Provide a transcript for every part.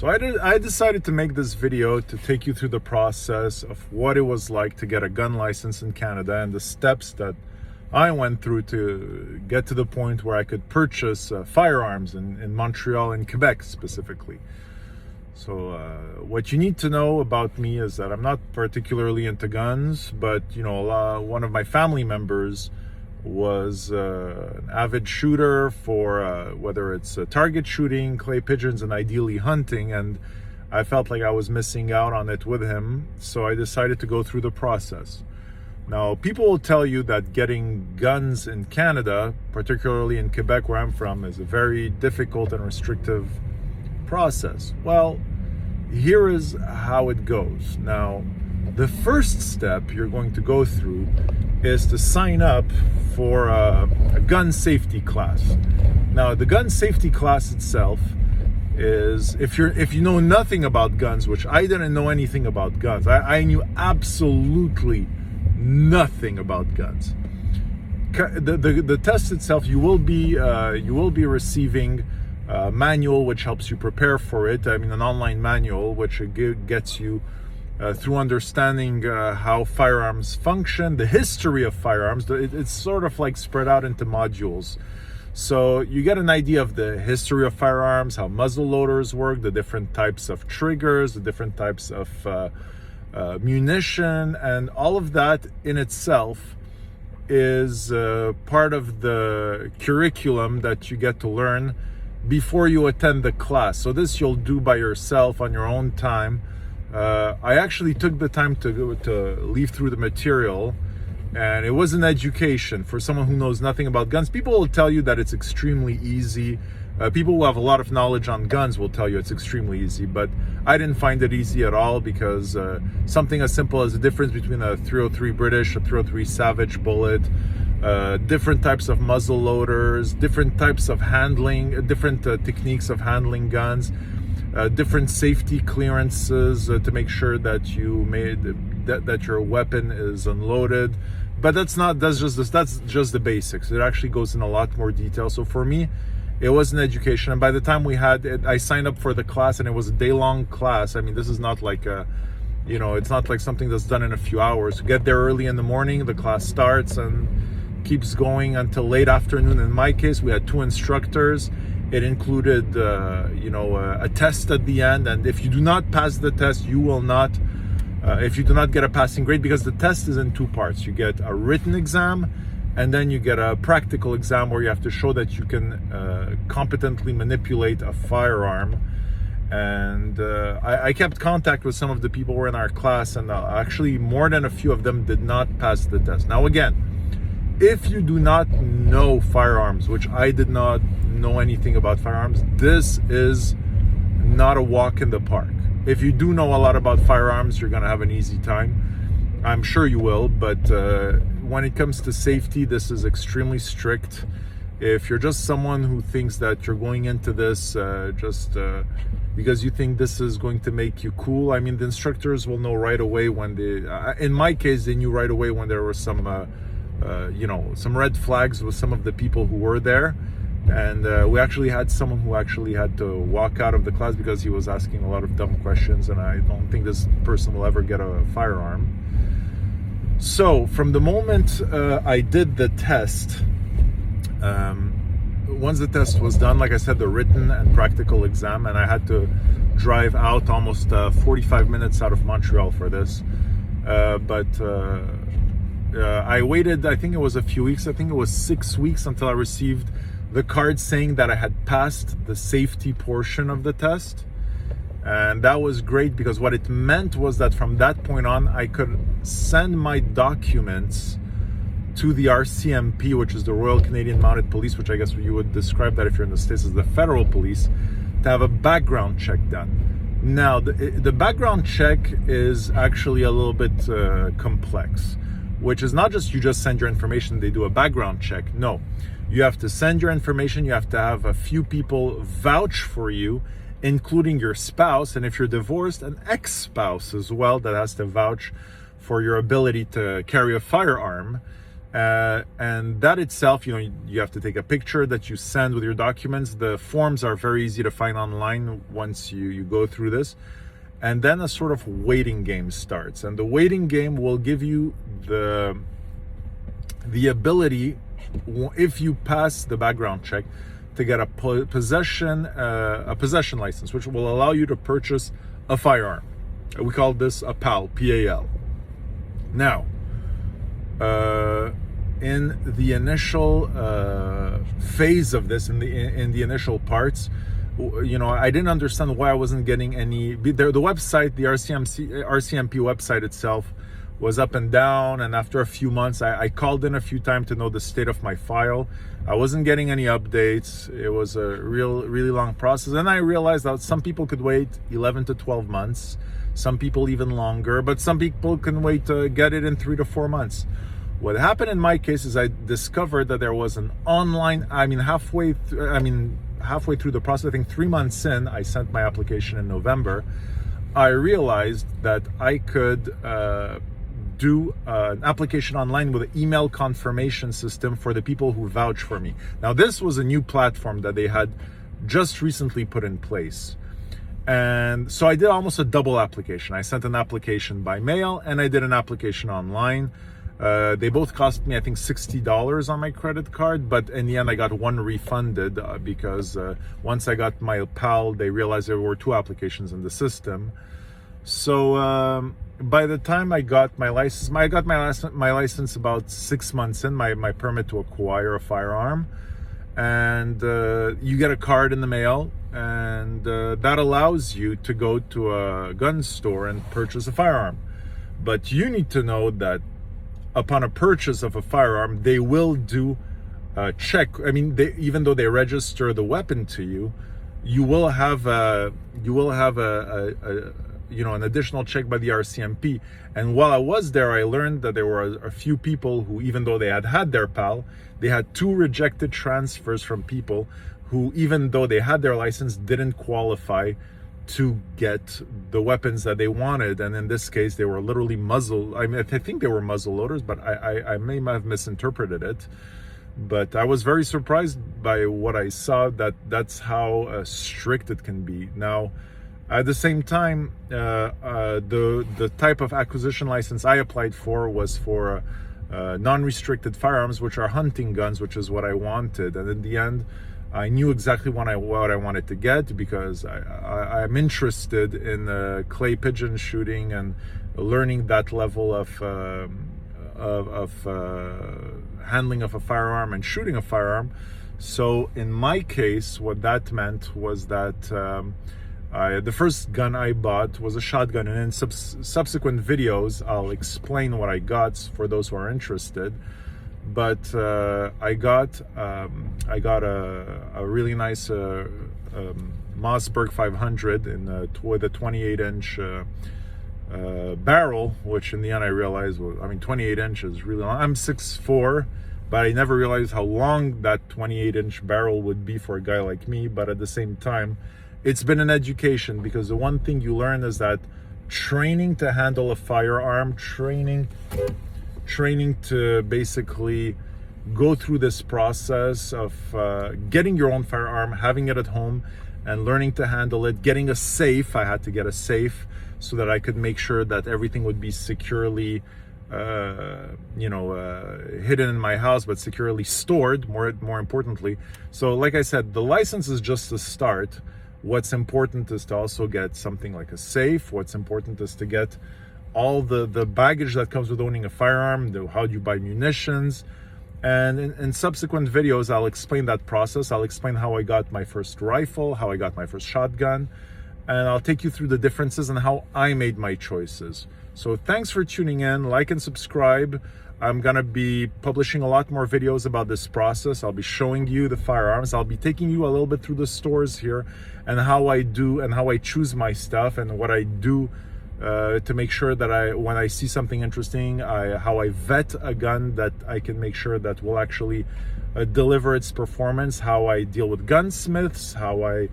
So I decided to make this video to take you through the process of what it was like to get a gun license in Canada and the steps that I went through to get to the point where I could purchase firearms in Montreal and Quebec specifically. So what you need to know about me is that I'm not particularly into guns, but one of my family members was an avid shooter for whether it's target shooting, clay pigeons, and ideally hunting, and I felt like I was missing out on it with him, so I decided to go through the process. Now, people will tell you that getting guns in Canada, particularly in Quebec where I'm from, is a very difficult and restrictive process. Well, here is how it goes. Now, the first step you're going to go through is to sign up for a gun safety class. Now, the gun safety class itself is, if you know nothing about guns, which I didn't know anything about guns. I knew absolutely nothing about guns. The test itself, you will be receiving a manual which helps you prepare for it. I mean, an online manual which gets you through understanding how firearms function, the history of firearms. It's sort of like spread out into modules. So you get an idea of the history of firearms, how muzzle loaders work, the different types of triggers, the different types of munition, and all of that in itself is part of the curriculum that you get to learn before you attend the class. So this you'll do by yourself on your own time. I actually took the time to leaf through the material, and it was an education for someone who knows nothing about guns. People will tell you that it's extremely easy. People who have a lot of knowledge on guns will tell you it's extremely easy, but I didn't find it easy at all, because something as simple as the difference between a .303 British, a .303 Savage bullet, different types of muzzle loaders, different types of handling, different techniques of handling guns, different safety clearances to make sure that that your weapon is unloaded. But that's just the basics. It actually goes in a lot more detail. So for me, it was an education, and by the time I signed up for the class, and it was a day-long class. I mean, this is not like it's not like something that's done in a few hours. You get there early in the morning, the class starts and keeps going until late afternoon. In my case, we had 2 instructors. It included, a test at the end, and if you do not pass the test, you will not. If you do not get a passing grade, because the test is in 2 parts. You get a written exam, and then you get a practical exam where you have to show that you can competently manipulate a firearm. And I kept contact with some of the people who were in our class, and actually more than a few of them did not pass the test. Now again, if you do not know firearms, which I did not know anything about firearms, this is not a walk in the park. If you do know a lot about firearms, you're gonna have an easy time. I'm sure you will, but when it comes to safety, this is extremely strict. If you're just someone who thinks that you're going into this because you think this is going to make you cool, I mean, the instructors will know right away when in my case, they knew right away when there were some red flags with some of the people who were there. And we actually had someone who actually had to walk out of the class because he was asking a lot of dumb questions, and I don't think this person will ever get a firearm. So from the moment I did the test, once the test was done, like I said, the written and practical exam, and I had to drive out almost 45 minutes out of Montreal for this. I waited, I think it was a few weeks, I think it was 6 weeks until I received the card saying that I had passed the safety portion of the test. And that was great, because what it meant was that from that point on, I could send my documents to the RCMP, which is the Royal Canadian Mounted Police, which I guess you would describe that if you're in the States as the federal police, to have a background check done. Now, the background check is actually a little bit complex, which is not just you just send your information, they do a background check. No, you have to send your information, you have to have a few people vouch for you, including your spouse, and if you're divorced, an ex-spouse as well that has to vouch for your ability to carry a firearm. And that itself, you have to take a picture that you send with your documents. The forms are very easy to find online once you go through this. And then a sort of waiting game starts. And the waiting game will give you the ability, if you pass the background check, to get a possession license, which will allow you to purchase a firearm. We call this a PAL, P-A-L. Now, in the initial phase of this, in the initial parts, I didn't understand why I wasn't getting any. The website, the RCMP website itself, was up and down, and after a few months, I called in a few times to know the state of my file. I wasn't getting any updates. It was a really long process, and I realized that some people could wait 11 to 12 months, some people even longer, but some people can wait to get it in 3 to 4 months. What happened in my case is I discovered that there was an online, halfway through the process, I think 3 months in, I sent my application in November, I realized that I could do an application online with an email confirmation system for the people who vouch for me. Now, this was a new platform that they had just recently put in place. And so I did almost a double application. I sent an application by mail and I did an application online. They both cost me, I think, $60 on my credit card, but in the end I got one refunded because once I got my PAL, they realized there were 2 applications in the system. So by the time I got my license, my license about 6 months in, my permit to acquire a firearm, and you get a card in the mail, and that allows you to go to a gun store and purchase a firearm. But you need to know that upon a purchase of a firearm, they will do a check. Even though they register the weapon to you, you will have an additional check by the RCMP. And while I was there, I learned that there were a few people who, even though they had their PAL, they had 2 rejected transfers from people who, even though they had their license, didn't qualify to get the weapons that they wanted. And in this case, they were literally muzzle. I think they were muzzle loaders, but I may have misinterpreted it. But I was very surprised by what I saw, that's how strict it can be. Now, at the same time, the type of acquisition license I applied for was for non-restricted firearms, which are hunting guns, which is what I wanted. And in the end, I knew exactly what I wanted to get, because I'm interested in clay pigeon shooting and learning that level of handling of a firearm and shooting a firearm. So in my case, what that meant was that the first gun I bought was a shotgun, and in subsequent videos I'll explain what I got for those who are interested. But I got a really nice Mossberg 500 with a 28-inch barrel, which in the end I realized was, 28 inches really long. I'm 6'4", but I never realized how long that 28-inch barrel would be for a guy like me. But at the same time, it's been an education, because the one thing you learn is that training to handle a firearm, training to basically go through this process of getting your own firearm, having it at home, and learning to handle it, getting a safe. I had to get a safe so that I could make sure that everything would be securely hidden in my house, but securely stored, more importantly. So like I said, the license is just a start. What's important is to also get something like a safe. What's important is to get all the baggage that comes with owning a firearm, how do you buy munitions. And in subsequent videos, I'll explain that process. I'll explain how I got my first rifle, how I got my first shotgun, and I'll take you through the differences and how I made my choices. So thanks for tuning in. Like and subscribe. I'm gonna be publishing a lot more videos about this process. I'll be showing you the firearms. I'll be taking you a little bit through the stores here and how I do and how I choose my stuff and what I do to make sure that when I see something interesting, how I vet a gun that I can make sure that will actually deliver its performance, how I deal with gunsmiths, how I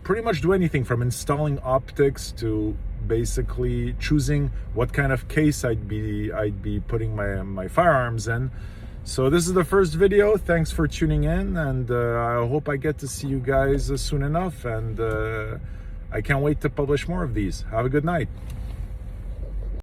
pretty much do anything from installing optics to basically choosing what kind of case I'd be putting my firearms in. So this is the first video. Thanks for tuning in, and I hope I get to see you guys soon enough, and I can't wait to publish more of these. Have a good night.